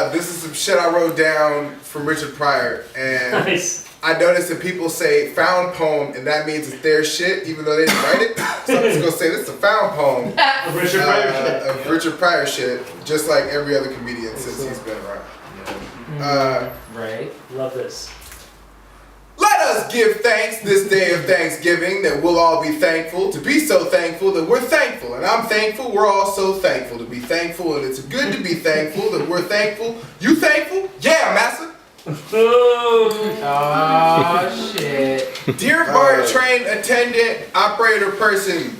This is some shit I wrote down from Richard Pryor, and Nice. I noticed that people say found poem, and that means it's their shit, even though they didn't write it. So I'm just gonna say this is a found poem Of Richard Pryor shit. of Richard Pryor shit, just like every other comedian since he's been around. Right. Love this. Let us give thanks this day of Thanksgiving that we'll all be thankful, to be so thankful that we're thankful. And I'm thankful, we're all so thankful to be thankful, and it's good to be thankful that we're thankful. You thankful? Yeah, massa. Oh shit. Dear BART train attendant, operator person,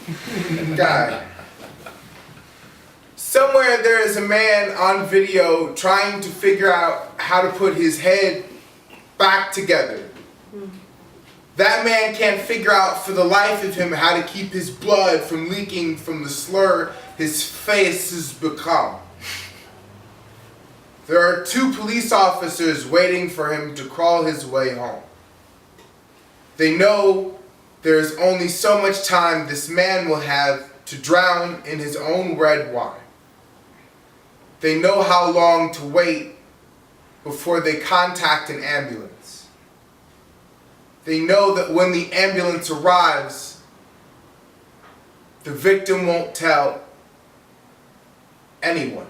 guy. Somewhere there is a man on video trying to figure out how to put his head back together. That man can't figure out for the life of him how to keep his blood from leaking from the slur his face has become. There are 2 police officers waiting for him to crawl his way home. They know there's only so much time this man will have to drown in his own red wine. They know how long to wait before they contact an ambulance. They know that when the ambulance arrives, the victim won't tell anyone.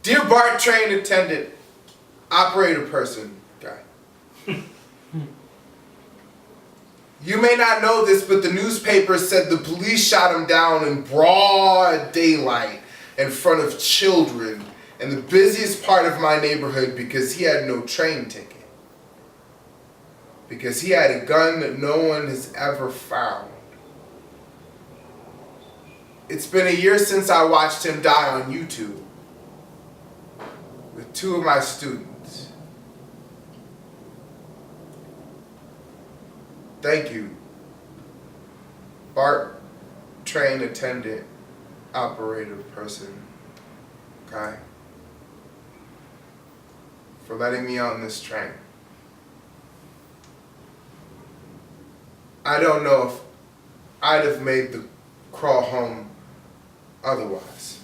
Dear BART train attendant, operator person, guy. You may not know this, but the newspaper said the police shot him down in broad daylight in front of children in the busiest part of my neighborhood because he had no train ticket. Because he had a gun that no one has ever found. It's been a year since I watched him die on YouTube with 2 of my students. Thank you, BART train attendant, operator person, guy, for letting me on this train. I don't know if I'd have made the crawl home otherwise.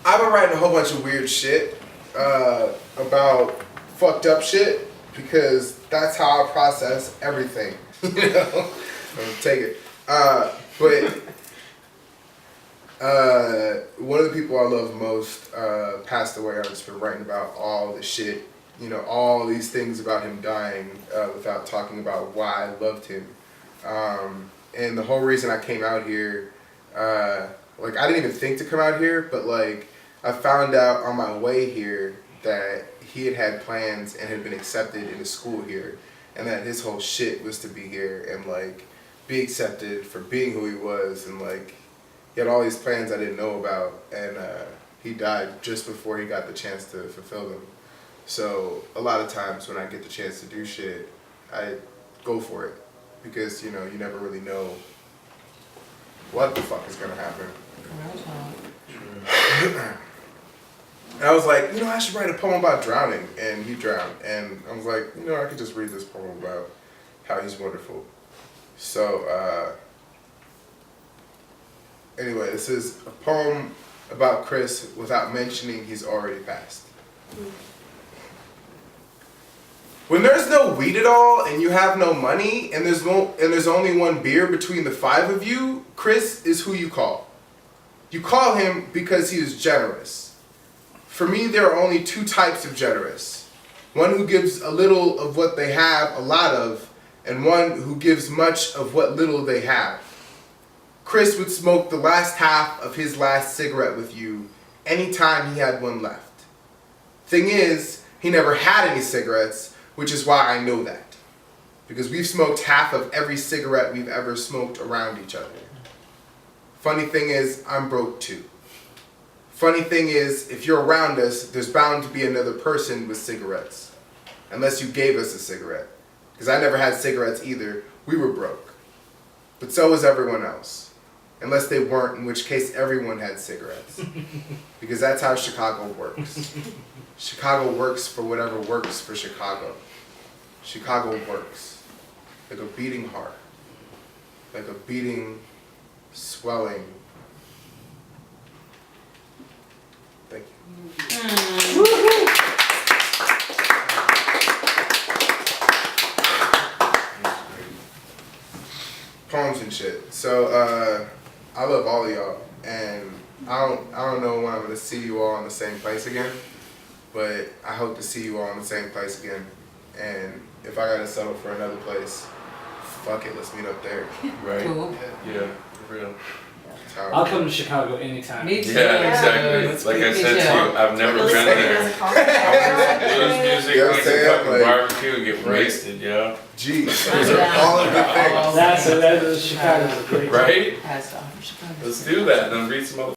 I've been writing a whole bunch of weird shit about fucked up shit because that's how I process everything. You know, take it. But one of the people I love most passed away. I've just been writing about all the shit, you know, all these things about him dying without talking about why I loved him. And the whole reason I came out here, like I didn't even think to come out here, but like I found out on my way here that he had had plans and had been accepted into school here, and that his whole shit was to be here and like be accepted for being who he was, and like he had all these plans I didn't know about, and he died just before he got the chance to fulfill them. So a lot of times when I get the chance to do shit, I go for it because, you know, you never really know what the fuck is gonna happen. And I was like, you know, I should write a poem about drowning, and he drowned, and I was like, you know, I could just read this poem about how he's wonderful. So anyway, this is a poem about Chris without mentioning he's already passed. When there's no weed at all and you have no money and there's only one beer between the 5 of you, Chris is who you call. You call him because he is generous. For me, there are only 2 types of generous. One who gives a little of what they have a lot of, and one who gives much of what little they have. Chris would smoke the last half of his last cigarette with you anytime he had one left. Thing is, he never had any cigarettes, which is why I know that. Because we've smoked half of every cigarette we've ever smoked around each other. Funny thing is, I'm broke too. Funny thing is, if you're around us, there's bound to be another person with cigarettes. Unless you gave us a cigarette. Because I never had cigarettes either. We were broke. But so was everyone else. Unless they weren't, in which case everyone had cigarettes. Because that's how Chicago works. Chicago works for whatever works for Chicago. Chicago works. Like a beating heart. Like a beating, swelling. Thank you. Poems and shit. So I love all of y'all, and I don't know when I'm gonna see you all in the same place again, but I hope to see you all in the same place again. And if I gotta settle for another place, fuck it, let's meet up there. Right. Cool. Yeah, for real. That's how I'll come to Chicago anytime. Me too. Yeah, exactly. Like I said to you, I've never been there. Blues music, Yeah, we say can it, fucking like- barbecue and get Right. wasted, yo. Gee, those are all of the things. That is Chicago's a great. Right? Has to offer Chicago. Let's do that. Then read some other